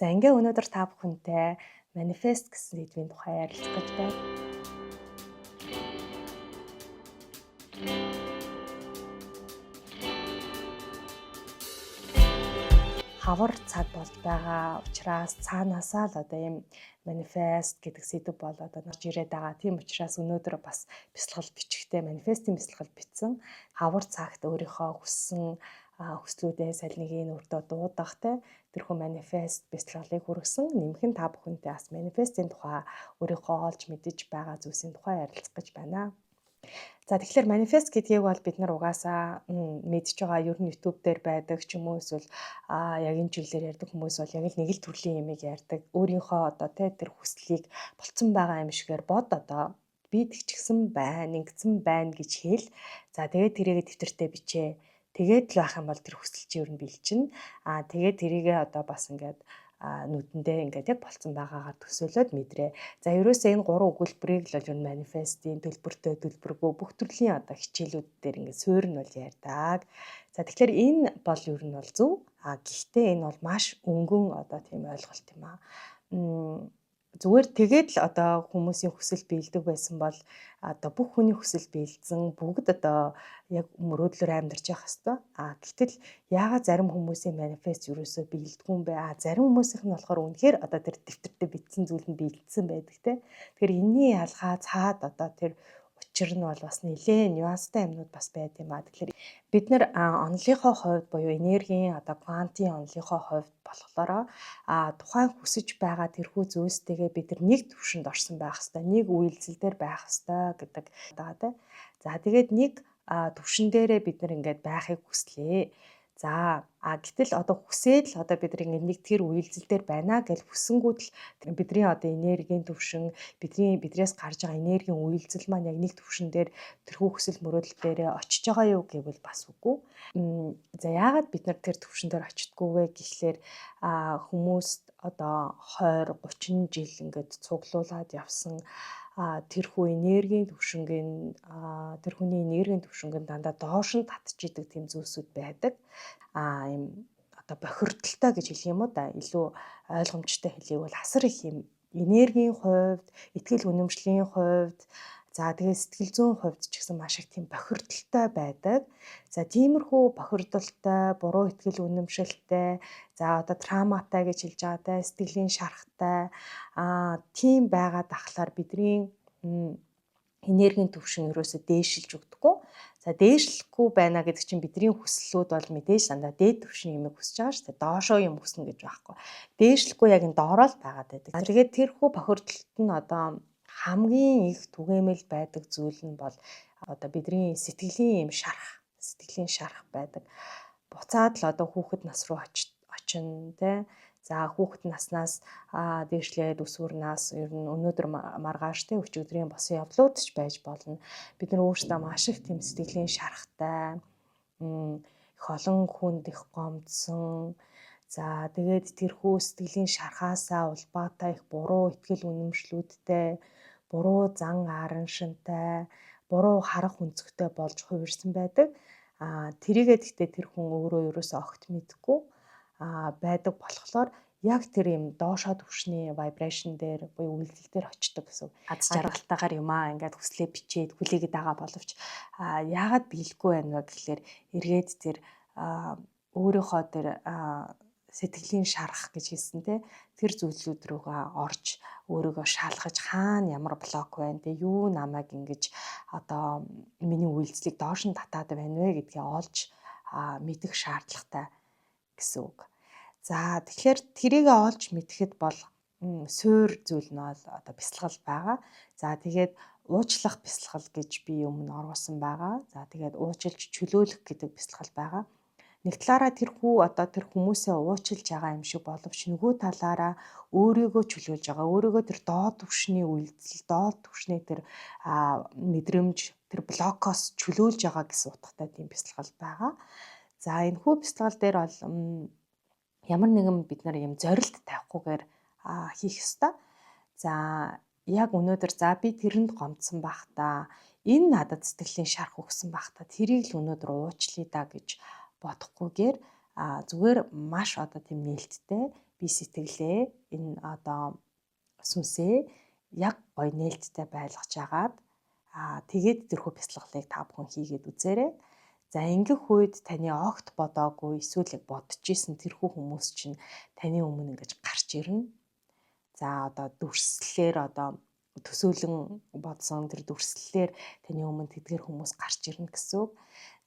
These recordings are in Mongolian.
За ингээ өнөөдөр та бүхэнтэй манифест гэсэн сэдвийн тухай ярилцах гэж байна. Хавар цаг болж байгаа учраас цаанаасаа л одоо ийм манифест гэдэг сэдв бол одоо норж ирээд байгаа. Тийм учраас өнөөдөр бас бясалгал бичгтээ манифестийн бясалгал бичсэн. Хавар цагт өөрийнхөө хүссэн хүслүүдээ салныг өөртөө дуудах тэрхүү манифест бясалгалыг хүргэсэн. Нэмхэн та бүхэнтэй бас манифестийн тухай өөрийнхөө олж мэдэж байгаа зүйлсийн тухай ярилцах гэж байна. За тэгэхээр манифест гэдгийг бол бид нар угаасаа мэдж байгаа. Ер нь YouTube дээр байдаг ч юм уу эсвэл яг энэ чиглэлээр ярьдаг хүмүүс бол яг л нэг л төрлийн юмыг ярьдаг. Өөрийнхөө одоо тэр хүслийг болцсон байгаа юм шигээр бод одоо би тэгчихсэн байна, ингэсэн байна гэж хэл. За тэгээд тэрийгэ дэвтэртээ бичээ. Тэгээд л байх юм бол тэр хүсэл чи ер нь бэлчинэ. Тэгээд тэрийгэ одоо бас ингээд нүдэндээ ингээд яг болцсон байгаагаар төсөөлөд мэдрээ. За ерөөсөө энэ гурван өгүүлбэрийг л бол манифестийн төлбөртэй төлбөргүй бүх төрлийн одоо хичээлүүд дээр ингээд суурь нь бол ярьдаг. За тэгэхээр энэ бол ер нь бол зөв. Гэхдээ энэ бол маш өнгөн одоо тийм ойлголт юм аа. Зүгээр тэгээд л одоо хүмүүсийн хүсэл биелдэг байсан бол одоо бүх хүний хүсэл биелсэн бүгд одоо яг мөрөөдлөөр амьдарч явах хэвээр. Гэтэл яагаад зарим хүмүүсийн манифест ерөөсөө биелдэггүй юм бэ? Зарим хүмүүсийнх нь болохоор үнэхээр одоо тэр дэвтэртээ бичсэн зүйл нь биелдсэн байдаг те. Тэгэхээр энэний ялгаа цаад одоо тэр учир нь бол бас нэлээд нюанстай юмнууд бас байд юм аа. Тэгэхээр бид нар онолынхоо хувьд буюу энергийн одоо квантын онолынхоо хувьд болохоор тухайн хүсэж байгаа тэрхүү зүйлстэйгээ бид нар нэг төвшөнд орсон байх хэвээр, нэг үйлдэл дээр байх хэвээр гэдэг байгаа тийм. За тэгээд нэг төвшин дээрээ бид нар ингээд байхыг хүслээ. За гэтэл одоо хүсээд л одоо бид нар ингээд нэг тэр үйлдэл дээр байна гэж хүсэнгүүд л бидний одоо энергийн төвшин бидрээс гарч байгаа энергийн үйлдэл маань яг нэг төвшин дээр тэрхүү хүсэл мөрөөдөл дээрээ очиж байгаа юу гэвэл бас үгүй. За яагаад бид нар тэр төвшин дээр очтгүй вэ гэхлээр хүмүүст одоо 20 30 жил ингээд цуглуулад явсан тэрхүү энергийн төвшингийн тэр хүний энергийн төвшингийн дандаа доош нь татж идэг тийм зүйлсүүд байдаг. Ийм одоо бохирдолтой гэж хэлэх юм уу да, илүү ойлгомжтой хэлийг бол асар их юм энергийн хувьд, итгэл үнэмшлийн хувьд, за тэгээд сэтгэл зүйн хувьд ч гэсэн маш их тийм бохирдолтой байдаг. За тиймэрхүү бохирдолтой, буруу итгэл үнэмшилтэй, за одоо травматай гэж хэлж байгаатай, сэтгэлийн шарахтай тийм байгаад ахлаар бидний энергийн төвшин ерөөсөө дээшилж өгдөггүй. За дээшлэхгүй байна гэдэг чинь бидний хүслүүд бол мэдээж дандаа дээд төвшин юм хүсэж байгаа шүү дээ. Доошоо юм хүснэ гэж байхгүй. Дээшлэхгүй яг энэ доороо л байгаад байдаг. Тэгээд тэрхүү бохирдолт нь одоо хамгийн их түгээмэл байдаг зүйл нь бол одоо бидний сэтгэлийн шарах байдаг. Буцаад л одоо хүүхэд нас руу очино тий. За хүүхэд наснаас дээшлээд өсвөрнаас ер нь өнөөдөр маргааш тий өчигдрийн босон явдлууд ч байж болно. Бид нар өөрсдөө маш их тийм сэтгэлийн шарахтай, их олон хүнд их гомдсон. За тэгээд тэрхүү сэтгэлийн шархаасаа улбаатай их буруу итгэл үнэмшлүүдтэй, буруу зан араншинтай, буруу харах өнцгтэй болж хувирсан байдаг. Тэрийгээ гэхдээ тэр хүн өөрөө ерөөсөө огт мэдгүй байдаг болохоор яг тэр юм доошоо төвшний vibration дээр буюу үйлдэл дээр очдог гэсэн. Аз жаргалтайгаар юмаа ингээд хүслээ бичээд хүлээгээд байгаа боловч яагаад биелэхгүй байна вэ гэхлээр эргээд тэр өөрийнхөө тэр сэтгэлийн шарах гэж хэлсэн тэр зүйлүүд рүүгээ орж өөрийгөө шалгаж хаана ямар блок байна те юу намайг ингэж одоо миний үйлдэлийг доош нь татаад байна вэ гэдгийг олж мэдэх шаардлагатай гэсэн үг. За тэгэхээр тэрийг олж мэдэхэд бол суур зүйл нь бол одоо бясалгал байгаа. За тэгээд уучлах бясалгал гэж би өмнө оруулсан байгаа. За тэгээд уучлж чөлөөлөх гэдэг бясалгал байгаа. Нэг талаараа тэр хүмүүсээ уучлж байгаа юм шиг боловч нөгөө талаараа өөрийгөө чөлөөлж байгаа. Өөрийгөө тэр доод түвшний үйлдэл, доод түвшний тэр мэдрэмж, тэр блокоос чөлөөлж байгаа гэсэн утгатай тийм бясалгал байгаа. За энэ хүү бясалгал дээр бол ямар нэгэн бид нар юм зорилт тавихгүйгээр хийх ёстой. За яг өнөөдөр би тэрэнд гомдсон байх та. Энэ надад сэтгэлийн шарх өгсөн байх та. Тэрийг л өнөөдөр уучлая да гэж бодохгүйгээр зүгээр маш одоо тийм нээлттэй би сэтгэлээ энэ одоо сүнсээ яг гоё нээлттэй байлгаж агаад тэгээд тэрхүү бяцлаглалыг та бүхэн хийгээд үзээрэй. За ингэх үед таны огт бодоогүй эсвэл яг бодож исэн тэрхүү хүмүүс чинь таны өмнө ингэж гарч ирнэ. За одоо дүрслэлээр одоо төсөөлөн бодсон тэр дүрслэлээр таны өмнө тэдгээр хүмүүс гарч ирнэ гэсэн үг.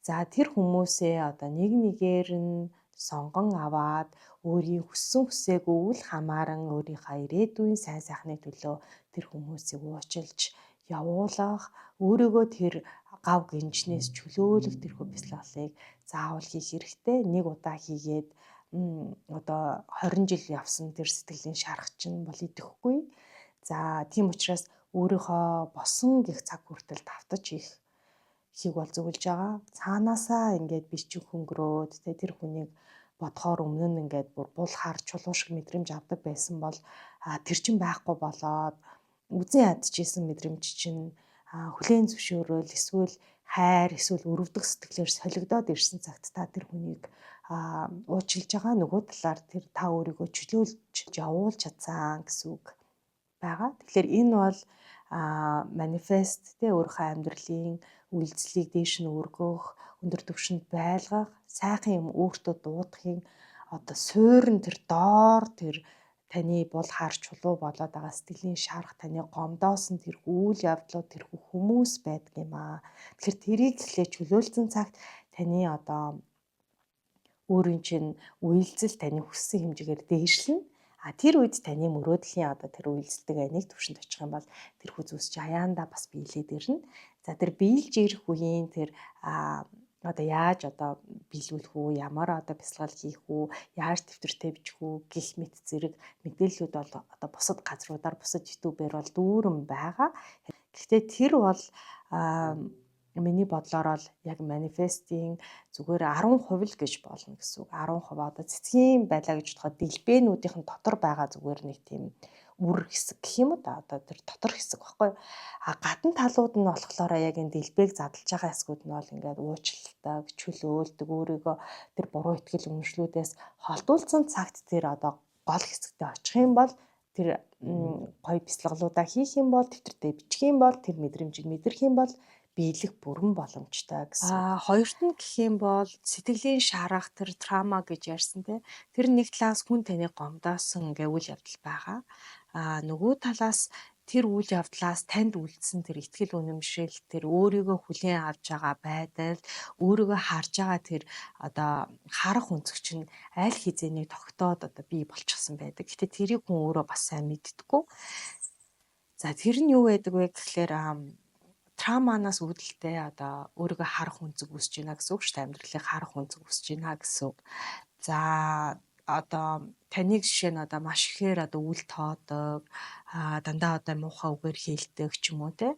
За тэр хүмүүсээ одоо нэг нэгээр нь сонгон аваад өөрийн хүссэн хүсээгүй үл хамааран өөрийнхөө ирээдүйн сайн сайхны төлөө тэр хүмүүсийг уучлж явуулах, өөрийгөө тэр гав гинжнээс чөлөөлөх тэрхүү бяцлаглалыг заавал хийх хэрэгтэй. Нэг удаа хийгээд одоо 20 жил явсан тэр сэтгэлийн шарах чинь бол идэхгүй. За тийм учраас өөрийнхөө босон гих цаг хүртэл давтаж хийх бол зөвлөж байгаа. Цаанаасаа ингээд бичиг хөнгөрөөд тэр хүнийг бодохоор өмнө нь ингээд бүр бул хар чулуу шиг мэдрэмж авдаг байсан бол тэр чин байхгүй болоод үзэн ядчихсэн мэдрэмж чинь хүлээн зөвшөөрөл эсвэл хайр эсвэл өрөвдөх сэтгэлээр солигдоод ирсэн цагт та тэр хүнийг уучлж байгаа. Нөгөө талаар тэр та өөрийгөө чөлөөлж явуулж чадсан гэсэн үг байгаа. Тэгэхээр энэ бол манифест те өөрийнхөө амьдралын үйлдэлийг дээш нь өргөх, өндөр түвшинд байлгах, сайхан юм өөртөө дуудахын одоо суурин тэр доор тэр таны бул хар чулуу болоод байгаа сэтгэлийн шарах таны гомдоосон тэр үйл явдлууд тэрхүү хүмүүс байдаг юм аа. Тэгэхээр тэрийг эхлээ чөлөөлсөн цагт таны одоо өөрийн чинь үйлдэл таны хүссэн хэмжээгээр дээшлэн тэр үед таны мөрөөдлийн одоо тэр үйлсдэг нэг төвшөнд очих юм бол тэр хүү зүйлс чи аяанда бас биелээд ирнэ. За тэр биелж ирэх үеийн тэр одоо яаж одоо биелүүлэх үү, ямар одоо бяцлал хийх үү, яаж тэмдэртэй бичих үү гэх мэт зэрэг мэдээллүүд бол одоо бусад газруудаар бусад ютубээр бол дүүрэн байгаа. Гэхдээ тэр бол миний бодлоор бол яг манифестийн зүгээр 10% л гэж болно гэсэн үг. 10% одоо цэцгийн байлаа гэж бодоход дэлбэнүүдийн дотор байгаа зүгээр нэг тийм үр хэсэг гэх юм уу да одоо тэр дотор хэсэг баггүй. Гадна талууд нь болохоор яг энэ дэлбэг задлж байгаа хэсгүүд нь бол ингээд уучладаг, чөлөөлдөг, өөрийгөө тэр буруу итгэл үнэмшлүүдээс холдуулсан цагт тэр одоо гол хэсэгтээ очих юм бол тэр гоё бяцлаглуудаа хийх юм бол тэмдэртэй бичих юм бол тэр мэдрэмжийг мэдрэх юм бол биелэх бүрэн боломжтой гэсэн. Хоёрт нь гэх юм бол сэтгэлийн шарах тэр трама гэж ярьсан те. Тэр нэг талаас хүн таны гомдоосон ингээ үйл явдал байгаа. Нөгөө талаас тэр үйл явдлаас танд үлдсэн тэр итгэл үнэмшил, тэр өөрийгөө хүлээн авч байгаа байдал, өөрийгөө харж байгаа тэр одоо харах өнцөг чинь аль хизээний тогтоод одоо бий болчихсон байдаг. Гэтэ тэрийг хүн өөрөө бас сайн мэддэггүй. За тэр нь юу байдаг вэ гэхлээр травманаас үүдэлтэй одоо өөрийгөө харах өнцөг үүсэж байна гэсэн үг шүү дээ. Амьдралыг харах өнцөг үүсэж байна гэсэн үг. За одоо таныг жишээ нь одоо маш ихээр одоо үл тоодог, дандаа одоо муухай үгээр хэлдэг ч юм уу те.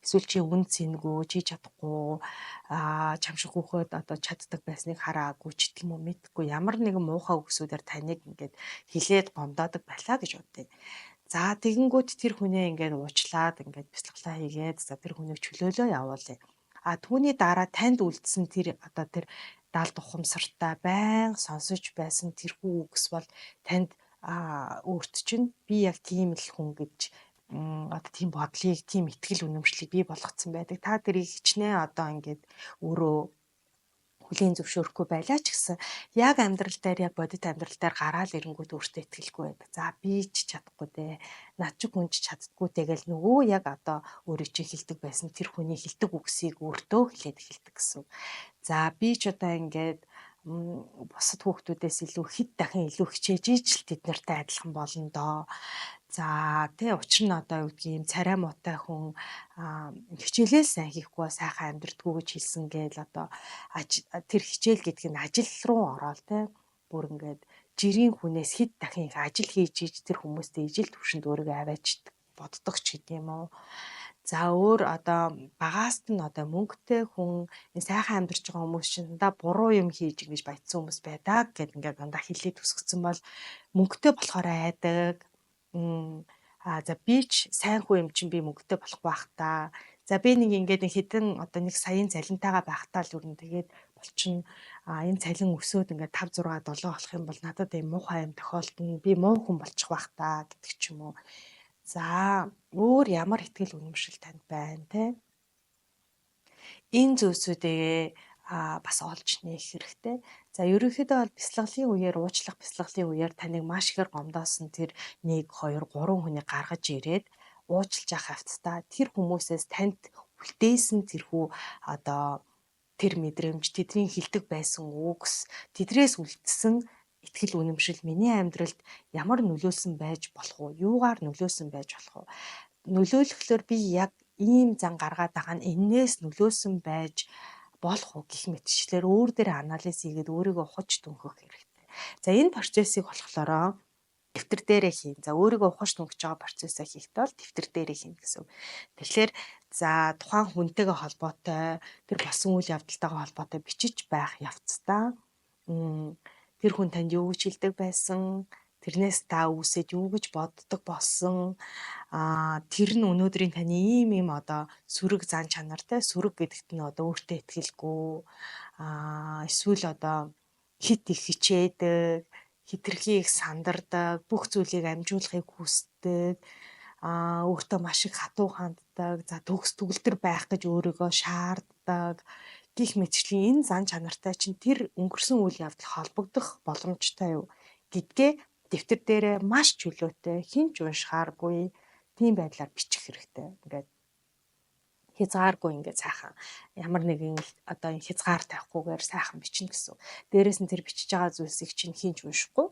Эсвэл чи үн цэнгүй, чи чадахгүй, чам шиг хөөхөд одоо чаддаг байсныг хараагүй ч гэх юм уу мэдгүй ямар нэгэн муухай үгсүүдээр таныг ингээд хилээд гомдоодог байлаа гэж бодъё. За тэгэнгүүт тэр хүнээ ингээд уучлаад ингээд бяцлаглаа хийгээд за тэр хүнийг чөлөөлөө явуулъя. Түүний дараа танд үлдсэн тэр одоо тэр даалд ухамсартай байн сонсож байсан тэрхүү үгс бол танд өөрт чинь би яг тийм л хүн гэж одоо тийм бодлыг, тийм итгэл үнэмшлийг бий болгоцсон байдаг. Та тэрийг хичнээн одоо ингээд өөрөө хүлийн зөвшөөрөхгүй байлаа ч гэсэн яг амьдрал дээр яг бодит амьдрал дээр гараал ирэнгүүт өөртөө итгэлгүй байдаг. За би ч чадахгүй дээ. Над чи хүн ч чаддаггүй тэгэл нөгөө яг одоо өөрөө чи хэлдэг байсан тэр хүний хэлдэг үгсийг өөртөө хэлээд эхэлдэг гэсэн. За би ч одоо ингээд бусад хүүхдүүдээс илүү хэд дахин илүү хичээж ижил тэд нартай адилхан болно доо. За тий учир нь одоо юу гэдгийг царай муутай хүн хичээлээ сайн хийхгүй сайхан амьдрдгүү гэж хэлсэн гээл одоо тэр хичээл гэдэг нь ажил руу ороод тий бүр ингээд жирийн хүнээс хэд дахин их ажил хийж иж тэр хүмүүстэй ижил төвшөнд өөрийгөө аваачдаг боддог ч гэдэг юм уу. За өөр одоо багаас нь одоо мөнгөтэй хүн энэ сайхан амьдарч байгаа хүмүүс чинь дандаа буруу юм хийж ингэж баяцсан хүмүүс байдаг гэд ингээд дандаа хилээд төсгцэн бол мөнгөтэй болохоор айдаг. За би ч сайн хүн юм чинь би мөнгөтэй болохгүй бах та. За би нэг ингээд хідэн одоо нэг саяын цалинтайгаа байхтаа л юу н тэгээд болчихно. Энэ цалин өсөөд ингээд 5 6 7 болох юм бол надад ийм муухай юм тохиолдно. Би муу хүн болчих байх та гэдэг ч юм уу. За өөр ямар ихтгэл үнэмшил танд байна те? Энэ зүйлсүүдээ бас олж нээх хэрэгтэй. За ерөнхийдөө бол бяцлаглалын үеэр уучлах бяцлаглалын үеэр таныг маш ихээр гомдоосон тэр 1 2 3 хүнийг гаргаж ирээд уучлж явах явцдаа тэр хүмүүсээс танд үлдээсэн тэрхүү одоо тэр мэдрэмж тэдний хилдэг байсан үгс тэдрээс үлдсэн итгэл үнэмшил миний амьдралд ямар нөлөөлсөн байж болох уу? Юугаар нөлөөлсөн байж болох уу? Нөлөөлөхлөөр би яг ийм зан гаргаад байгаа нь энээс нөлөөсөн байж болох уу гэх мэтчлэр өөр дээр анализ хийгээд өөрийгөө ухаж дүнхэх хэрэгтэй. За энэ процессыг болохоор дэвтэр дээрээ хийн. За өөрийгөө ухаж дүнгэж байгаа процессыг хийхдээ бол дэвтэр дээрээ хийн гэсэн. Тэгэхээр за тухайн хүнтэйгээ холбоотой тэр болсон үйл явдалтайгаа холбоотой бичиж байх явцдаа тэр хүн танд юу гэж хэлдэг байсан, тэрнээс та үүсээд юу гэж боддог болсон, тэр нь өнөөдрийн таны ийм одоо сүрэг зан чанартай, сүрэг гэдэгт нь одоо өөртөө итгэлгүй, эсвэл одоо хит их хичээдэг, хитрхи их сандардаг, бүх зүйлийг амжуулахыг хүсдэг, өөртөө маш их хатуу ханддаг, за төгс төгөлдөр байх гэж өөрийгөө шаарддаг гих мэтчлийн энэ зан чанартай чинь тэр өнгөрсөн үйл явдал холбогдох боломжтой юу гэдгээ дэвтэр дээрээ маш чөлөөтэй хинч уншихааргүй тийм байдлаар бичих хэрэгтэй. Ингээд хязгааргүй ингээд сайхан ямар нэгэн одоо хязгаар тавихгүйгээр сайхан бичнэ гэсэн. Дээрээс нь тэр бичиж байгаа зүйлсийг чинь хинч уншихгүй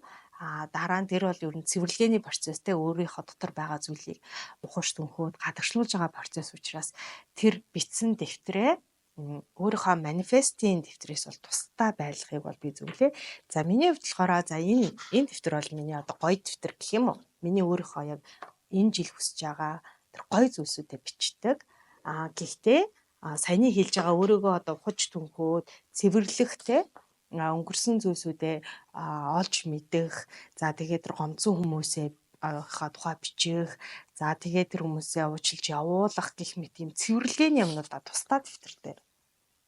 дараа нь тэр бол ер нь цэвэрлэгээний процесстэй өөрийнхөө дотор байгаа зүйлийг ухаж түнхөөд гадагшлуулж байгаа процесс учраас тэр бичсэн дэвтрээ өөрийнхөө манифестийн дэвтрээс бол тусдаа байлгахыг бол би зөвлөө. За миний хувьд болохоор за энэ дэвтэр бол миний одоо гоё дэвтэр гэх юм уу? Миний өөрийнхөө яг энэ жил хүсэж байгаа тэр гоё зүйлсүүдээ бичдэг. Гэхдээ саяны хэлж байгаа өөрийгөө одоо ухаж түнхөөд цэвэрлэхтэй өнгөрсөн зүйлсүүдээ олж мэдэх. За тэгээд тэр гомдсон хүмүүсээ тухай бичих. За тэгээд тэр хүмүүсээ уучлж явуулах гэх мэт юм цэвэрлэгээний юмнуудаа тусдаа дэвтэртэй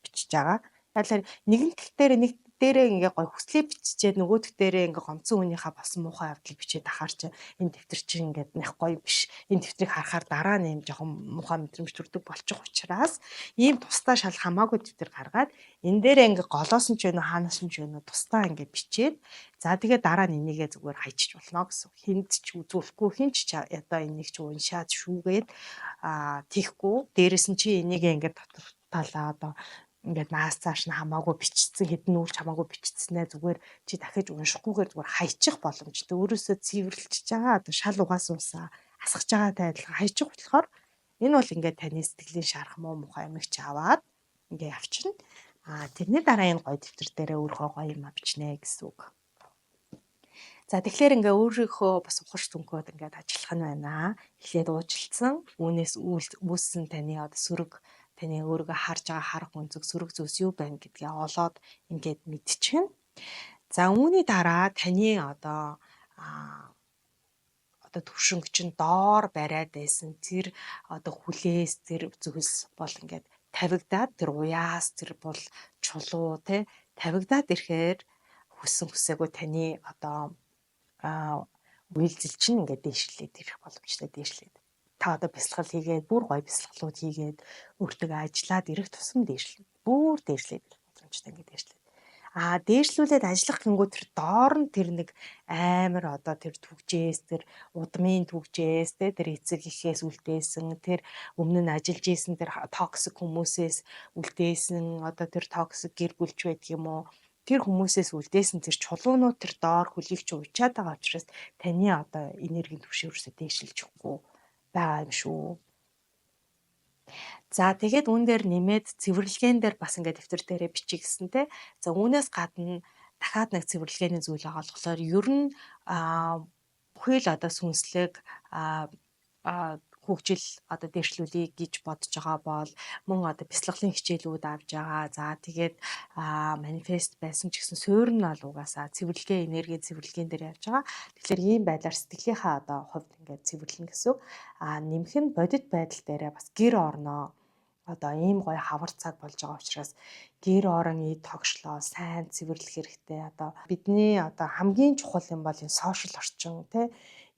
бичиж байгаа. Тэгэхээр нэгэн дээрээ ингээ гой хүслээ биччихээд нөгөөх дээрээ ингээ гомцсон хүнийхээ болсон муухай явдлыг бичээд ахаар чи энэ дэвтэр чинь ингээд нэх гоё биш. Энэ дэвтрийг харахаар дараа нь юм жоохон муухай мэдрэмж төрдөг болчих учраас ийм тусдаа шал хамаагүй дэвтэр гаргаад энэ дээрээ ингээ голоос нь ч вэ хаанаас нь ч вэ тусдаа ингээ бичээд за тэгээ дараа нь энийгээ зүгээр хайчиж болно гэсэн. Хинд ч үзүүлэхгүй хин ч одоо энийг ч уншаад шүүгээд тийхгүй дээрэс нь чи энийгээ ингээ дотор талаа одоо ингээд наас цааш нь хамаагүй бичсэн хэдэн үйлч хамаагүй бичснээ зүгээр чи дахиж уншихгүйгээр зүгээр хайчих боломжтой. Өөрөөсөө цэвэрлэж байгаа одоо шал угаасан усаа асгаж байгаатай адилхан хайчих болохоор энэ бол ингээд таны сэтгэлийн шарах муу мухай амиг ч аваад ингээд явчихна. Тэрний дараа энэ гоё дэвтэр дээрээ өөрөө гоё юм бичнэ гэсэн үг. За тэгэхээр ингээ өөрийнхөө бас ухаж түнхөөд ингээд ажиллах нь байна. Эхлээд уучлалсан, үүнээс үүссэн таны одоо сүрэг таны өөрийгөө харж байгаа харах үнцэг сүрэг зүйлс юу байна гэдгээ олоод ингээд мэдчихнэ. За үүний дараа таны одоо төвшинг чинь доор бариад байсан тэр одоо хүлээс тэр зүйлс бол ингээд тавигдаад тэр уяас тэр бол чулуу те тавигдаад ирэхээр хүссэн хүсээгүй таны одоо үйлдэл чинь ингээд дээшлээд ирэх боломжтой дээшлээд. Та одоо бясалгал хийгээд бүр гоё бясалгалууд хийгээд өөртөө ажиллаад ирэх тусам дээшлээ. Бүр дээшлээд ирэх боломжтой ингээд дээшлээд. Дээшлүүлээд ажиллах гингүү тэр доор нь тэр нэг амар одоо тэр түгжээс тэр удмын түгжээс тэр эцэг ихээс үлдээсэн тэр өмнө нь ажиллаж исэн тэр токсик хүмүүсээс үлдээсэн одоо тэр токсик гэр бүлч байдаг юм уу? Тэр хүмүүсээс үлдээсэн тэр чулуунууд тэр доор хөлийг ч уучаад байгаа учраас таны одоо энергийн түвшинрөөсөө дээшилж өгөхгүй байгаа юм шүү. За тэгээд үүн дээр нэмээд цэвэрлэгээн дээр бас ингээд дэвтэр дээрээ бичих гэсэнтэй. За үүнээс гадна дахиад нэг цэвэрлэгээний зүйл байгаа болохоор ер нь бүхий л одоо сүнслэг хөгжил одоо дээшлүүлэе гэж бодож байгаа бол мөн одоо бяцлаглалын хичээлүүд авж байгаа. За тэгээд манифест байсан ч гэсэн суурь нь бол угаасаа цэвэрлэгээ энергийн цэвэрлэгээн дээр явж байгаа. Тэгэхээр ийм байдлаар сэтгэлийнхаа одоо хувьд ингээд цэвэрлэн гэсэн. Нэмэх нь бодит байдал дээрээ бас гэр орноо одоо ийм гоё хавар цаг болж байгаа учраас гэр орон ий тогшлоо сайн цэвэрлэх хэрэгтэй. Одоо бидний одоо хамгийн чухал юм бол энэ сошиал орчин тий.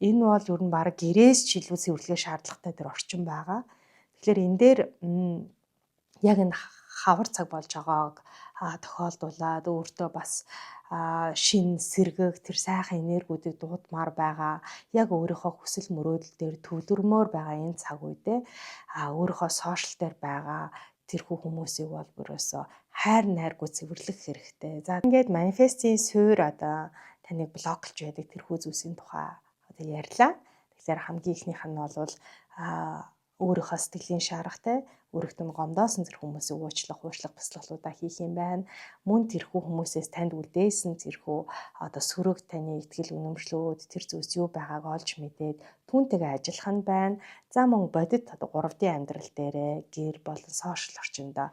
Энэ бол ер нь баг гэрээс ч илүү цэвэрлэгээ шаардлагатай тэр орчин байгаа. Тэгэхээр энэ дээр яг энэ хавар цаг болж байгааг тохиолдуулаад өөртөө бас шин сэргэг тэр сайхан энергиудыг дуудмаар байгаа. Яг өөрийнхөө хүсэл мөрөөдөл дээр төвлөрмөр байгаа энэ цаг үедээ өөрийнхөө сошиал дээр байгаа тэрхүү хүмүүсийг бол бүрөөсөө хайр найргүй цэвэрлэх хэрэгтэй. За ингээд манифестийн суурь одоо таныг блоклж байдаг тэрхүү зүйлсийн тухай одоо ярьлаа. Тэгэхээр хамгийн ихнийх нь бол өөрийнхөө сэтгэлийн шаргатай өөрөгтөө гомдоосон зэрэг хүмүүсийг уучлах, бяцлаглуудаа хийх юм байна. Мөн тэрхүү хүмүүсээс танд үлдээсэн тэрхүү одоо сөрөг таны итгэл үнэмшлүүд тэр зүйлс юу байгааг олж мэдээд түүнтэйгээ ажиллах нь байна. За мөн бодит одоо 3D амьдрал дээрээ гэр болон сошиал орчиндөө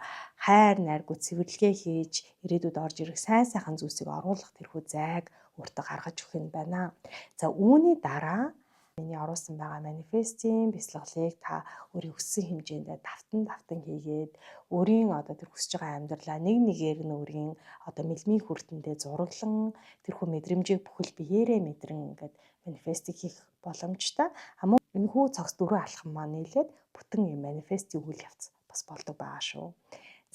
хайр найргүй цэвэрлэгээ хийж ирээдүйд орж ирэх сайн зүйлсийг оруулах тэрхүү зайг өөртөө гаргаж өгөх юм байна. За үүний дараа миний оруулсан байгаа манифестийн бяцлаглалыг та өөрийн хүссэн хэмжээндээ давтан хийгээд өөрийн одоо тэр хүсэж байгаа амьдралаа нэгээр нь өөрийн одоо мэлмийн хүртэндээ зураглан тэрхүү мэдрэмжийг бүхэл биеэрээ мэдрэн ингээд манифестийг хийх боломжтой. Мөн энэхүү цогц дөрөв алхам маань нийлээд бүтэн юм манифестийн үйл явц бас болдог байгаа шүү.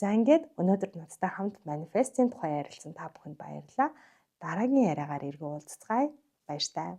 За ингээд өнөөдөр надтай хамт манифестийн тухай ярилцсан та бүхэнд баярлалаа. Дараагийн яриагаар эргэн уулзцгаая. Баяртай.